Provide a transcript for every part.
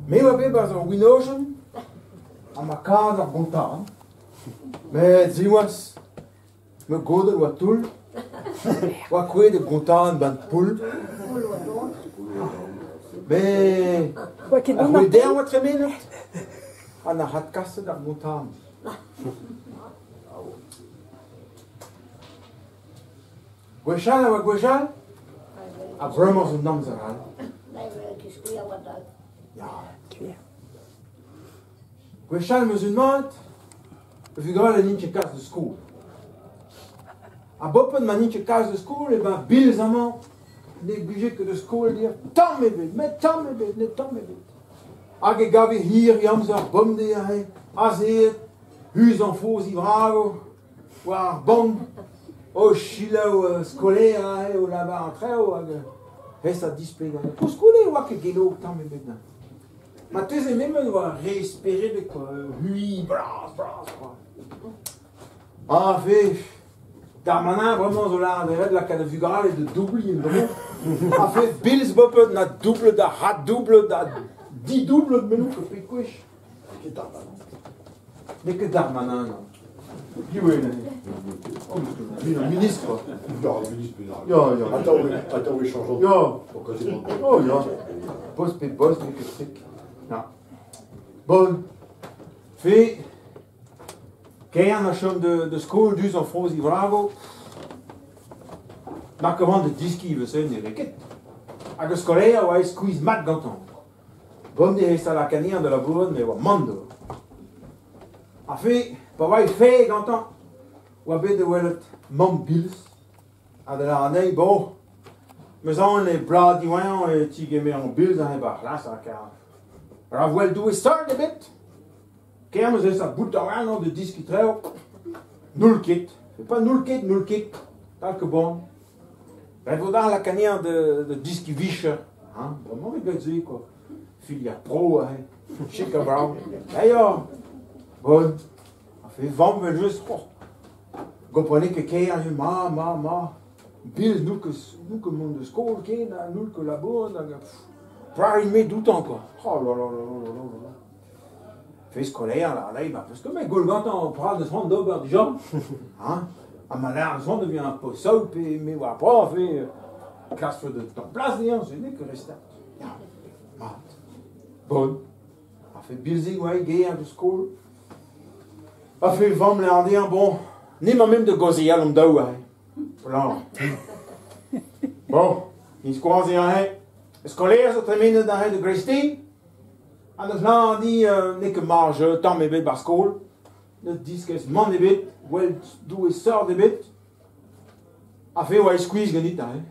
Mais we hebben zo'n winozen aan elkaar nog gontaan. Met ziwas, met goden wat toel. Wat kwijt de gontaan van poel. Mais, we daar wat gemeen. En dan had kasten dat gontaan. Gwechal en gwechal. A vraiment zo'n naam zijn. Ja. Gwechal musulman. We gaan een eentje kast de school. A boppen maar eentje kast de school. En ben bilzamen. Négligé que de school dire. Tant me bid, met tant me bid, net tant me bid. Age gavi hier jamza bomde ja hij. Azeer. Huis en faux ivrago. Waar bon. O chilo scolaire hij. O là-bas en treo. Resta display. Pour scolaire ou que gelo tant me bid. Maar het is même wel respirer de quoi. Hui, bras, bras, quoi. Ah, fait. Darmanin, vraiment, zo là, de la cadre fugale et de double, il a fait Bills Boppen, na double, da hat double, da 10 double de menu que fait couche. Mais que Darmanin, non. Qui oui, le ministre. Ja, ministre. Ja. Attends, oui, changeons. Ja. Oh, ja. Post, mais que trick. Ja. Bon. Fait. Kern a schon de school dus en Fons Ivrago. Maar gewoon de diski we zijn de reket. A de scolea wa is quiz mat ganton. Bon de resta la canière de la bourne mais wa mando. A fait, pa wa fait ganton. Wa be de wellet mom bills. A de la année bon. Mais on les bras diwan et tigé en bills en ba classe a car. Ravel do start a bit. Kermis is dat boet aan de disque trail. Nul kit. C'est pas nul kit. Quelques bon. Ben vous dans la canière de disque Vischer. Hein? Vraiment il veut dire quoi. Filia pro, hein. Chica brown. D'ailleurs. Bon. On fait vendre mais juste. Oh. Comprenez que Kermis, ma. Bills nous que monde de school, nous que la bonne. Prairie met tout temps quoi. Oh là. Fait scolaire là, parce que mes Golgantan on parle de son d'ober déjà, hein, à ma l'air son devient un peu seul, mais après on fait classe de temps place d'ailleurs, c'est n'est que rester. Bon, on fait busy ouais, gay à school, on fait vendre l'indien bon, ni même de gozer l'homme d'eau ouais, voilà. Bon, il se croise un scolaire se termine dans de Christine. En dus na die nikke marge, tam me bit bij school. Dat disques man de bit, wel doe is sir de bit. A veel wij squeeze geniet hè.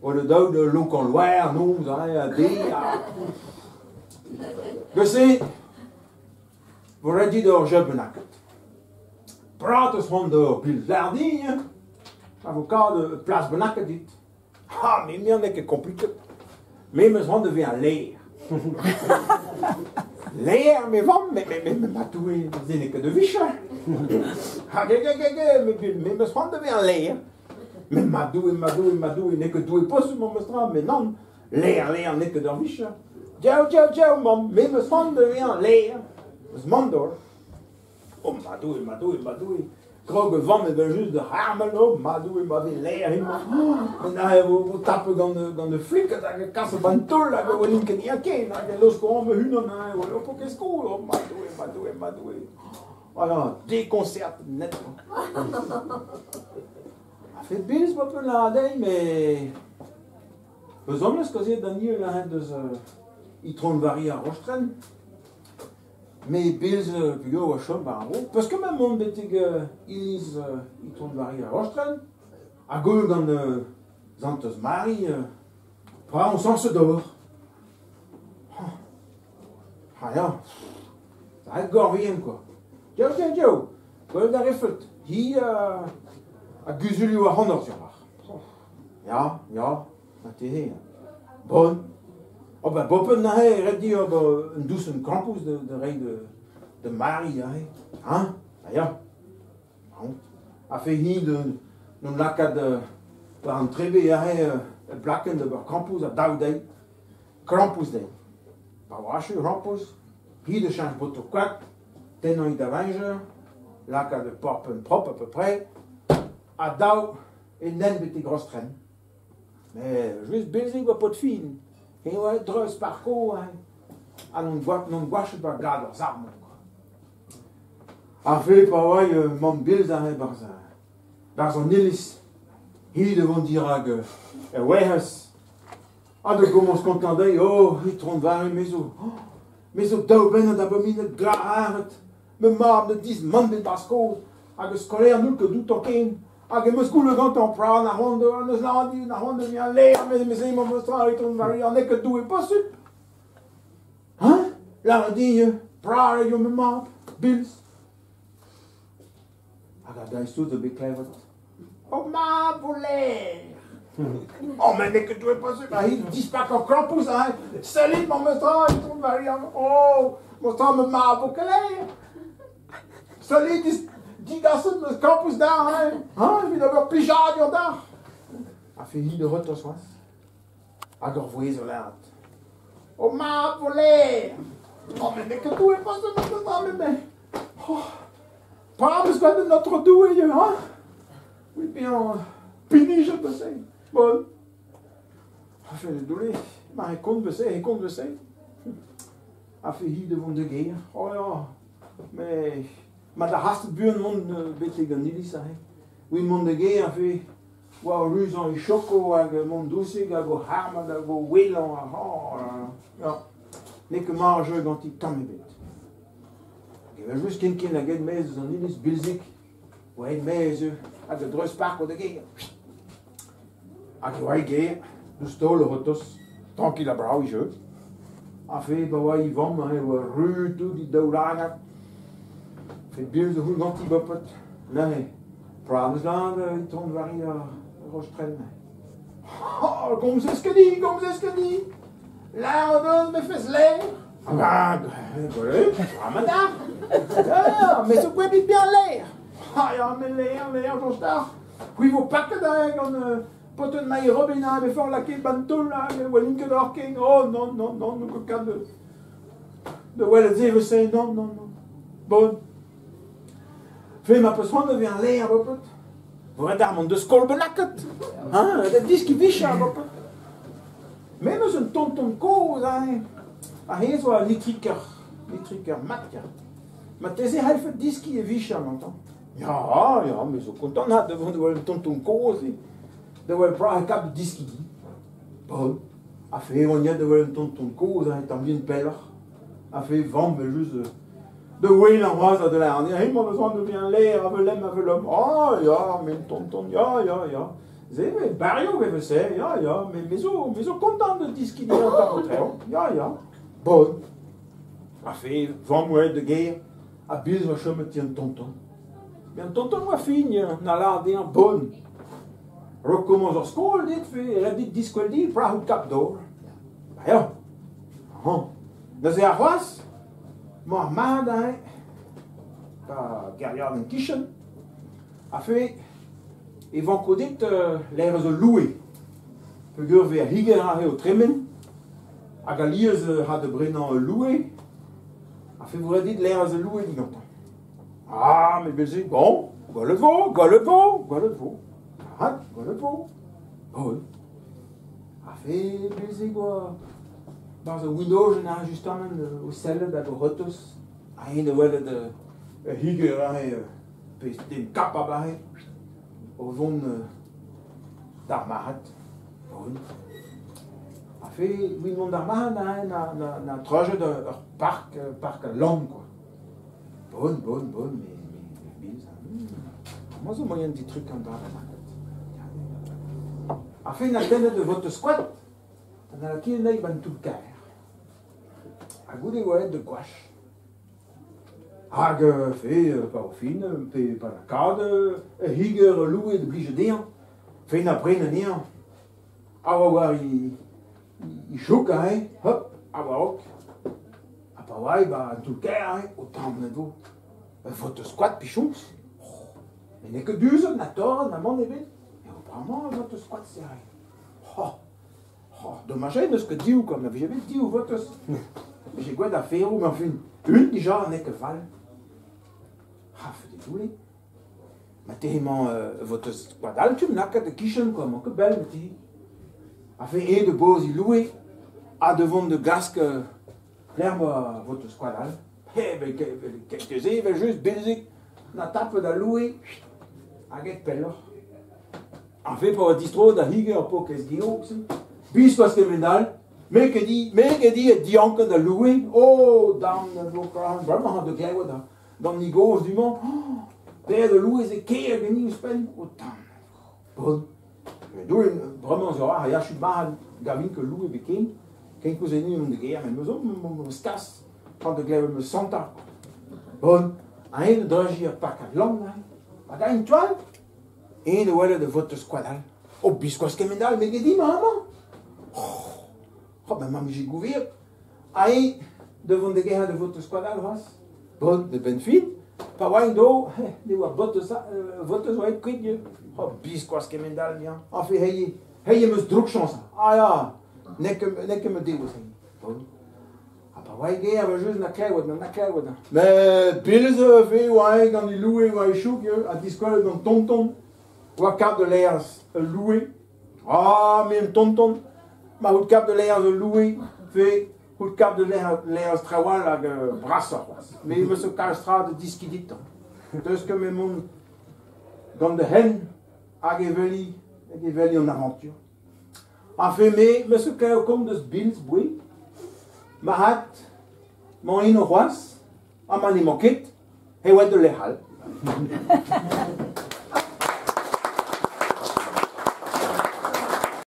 Or de dode local wire noemt hij die. Dus we ready door je benakket. Praat eens van de Bilzardine. Avocat de place benakket dit. Ha, mais meer nikke compliqué. Mais mes handen weer leer. Leer, mais ma doué, c'est n'est que de Vischer. Mais me prendre devient leer. Mais ma doué, n'est que doué pas sur mon mestral, mais non. Leer, n'est que de Vischer. Ciao, mam, mais me prendre devient leer. C'est mandor. Oh, ma doué. Kroge van met juste de hamel op, maar doe je maar weer leer helemaal. En dan hebben we tappen dan de flikken, dan de kassen van tol, dan hebben we niet kunnen kennen, dan hebben we loskomen hun dan hebben we op een school op, maar doe je. Voilà, des concerts net. Fait Bills wat we laden, mais besonders que c'est dan hier là dus Itron varia Rostren. Mais Bills, yo, was schon baron. Parce que même mon betig is, Itron varia Rostren. A gol dan Zantos Marie, on s'en se dehors. Ah ja, ça est gorvien quoi. Joe, gol daar effet. Hier, a guzuli wa 100 jaar. Ja, dat is hier. Bon. Oh ben boppen na hij red die op een douce campus de rij de Marie hij. Hein? Ja. A fait hier de non laka de een trebe hij blakken de campus a Daudei. Campus day. Pawaasje, rampus. Hier de change botte kwak. Ten nooit de wijzer. Laka de pop en prop à peu près. A dau. Et nen met die gros train. Mais juste bezig wat pot fin. En ouais, dreus parcours. A non gouache pas gade als armen. A fait pawai mon bil daar par son nilis. Hier de vont dire que wehes. A de commence content d'œil. Oh, il trompe var mais zo dau ben dat bemine glaart. Me maam de 10 man met Basco. A de scolaire nu que doet ook een. A de muscule gant en pra na hondo en de slandi na hondo mi leer met me zijn me straat om waar je nek doe pas up. Hein? La die pra je me maam Bills. A daar stoot de big clever. Oh ma voler. Oh, mais nek doe pas up. Hij dispak en krampus hein. Salut mon me straat om waar je oh, me straat me maam voler. Salut die gasten de campus daar, hè? Hein? Je doit pigeon daar. A fait hier de rotos was. A gorvoé zo laat. Oh ma voler. Oh mais que tu es pas de notre dame mais. Oh. Pas besoin de notre doué, hein? Oui bien. Pini je te sais. Bon. A fait de doulé. Maar hij kon bezien. A fait hier de von de geer. Oh ja. Maar de haste buurman beetje niet zijn. We moeten gaan voor wat ruzie en choco, wat mon douce, wat harma, wat welen, ja. Niet maar zo dat die tamme bent. Ik heb juist geen kind dat gaat mee, dus dan niet is bilzik. Waar hij mee zo, uit de drugspark wat ik ga. Als je waar gaat, dus stolen rotos, tranquille brouw je. Afijn, waar je van, maar hij wordt ruud toe die doodlager. Het beeld hoe gaat die op het? Nee, praten ze aan, die toon waar je rostrein. Kom ze niet. Laat me versleer. Ah, maar daar. Ja, mais zo kwam niet bien leer. Ah ja, mais leer, zoals daar. Wie wil pakken daar, dan poten mij Robin aan, bevor la keel bantul, welke dorking. Oh, non, nu kan de wel het zeven zijn, non. Bon. Fais ma persoon de weer leer op het. Voor daar man de skol benakkert. Dat is die visja op het. Men is een tonton ko zijn. Hij is wel litriker matja. Maar het is half het diski en visja man. Ja, maar zo content had de wel een tonton ko zijn. De wel praat kap de diski. Bon. Afijn wanneer de wel een tonton ko zijn, dan bien peller. Afijn van we juste. De welen was dat de lijn. Helemaal de zon bien leer, avec l'homme. Oh ja, mijn tonton, ja. Zie je, barrio we zeggen, ja, mais zo content de discuter op dat hotel. Ja. Bon. Afijn, van moi de guerre, a bis was schon met een tonton. Mijn tonton was fijn, na la bien bon. Recommence à school dit, elle a dit disqualdi, praat het kap door. Ja. Dat is ja was. Maar maandag, guerrière in Kishen, a fait, ils vont coder l'air de louer. Figure vers Higera et au Tremen, a Galiers had de Brennan loué, a fait vous dire l'air de louer, dit longtemps. Ah, mais bien sûr, bon, go le veau. Ah, go le veau. Bon. A fait, bien sûr, quoi. Dans een window en ajustement au celle de rotos, een de wel de higger de kapabij, of van daar maat, bon. Afijn, we moeten daar maat na traje de parc long quoi. Bon, mais moi zo moyen die truc aan daar maken. Afijn, na tenne de votre squat, dan heb je niet van tout cas. A goede woord de gouache. Hage, fait, pas fine, pas la cade, higger, loué, de blige d'ien. Fait na prenne n'ien. Awa war i chouk, hop, awa ok. Apa wai, ba, tout cas, autant de vous. Votre squat, pichons. Mais n'est que duze, na tor, na mon eben. Et apparemment, votre squat, c'est rien. Dommage, ne ce que dit ou comme j'avais dit ou votre. j'ai quoi d'affaire, mais enfin, une déjà, n'est que val. Ah, fait des doulés. Mais t'es votre squadal, tu m'as de kitchen, quoi, mon que belle, mais t'es. A fait un de beaux, il loué, à devant de gasque, clair, votre squadal. Eh ben, quelques-uns, ils veulent juste baiser, la tape de loué, à get peller. En fait, pour distro, da hige, un peu qu'est-ce qu'il y a, bis parce que menal, mais que dit encore de loué, oh, dans le vocal, vraiment, de gars, dans les gauches du monde, oh, père de loué, c'est qui a gagné, je pense, autant. Bon. Mais d'où, vraiment, il y a suis mal, Gavin, que loué, bekend, qu'un cousin, de guerre, mais me casse, quand de gars, me sent. Bon, un de dragir, pas qu'à l'homme, pas une toile. Et de voilà de votre squadal. Oh, biscuit que menal, mais dit maman. Oh, ben maman, j'ai gouvert. Aïe, devant des guerres de votre squadal, was. Bon, de ben fin. Pas loin d'eau, de votre soit quitte. Oh, biscuit que menal, bien. En fait, hey, me druk chance. Ah, ja, nek me dit was. Bon. Pas loin guerre, aber juste na clair. Mais, Bilze, fait, ouais, quand il louait, ouais, chouk, à discoller dans tonton. Ou à cap de l'air loué. Ah, mais un tonton. Mais au cap de l'air loué, fait au cap de l'air strawal avec brassard. Mais il me se castra de disquidit. Donc que mes mon dans de hen a geveli en aventure. En fait, mais me se caille comme de bills boui. Ma hat, mon inoroas, a mani moquette, et ouais de l'ehal.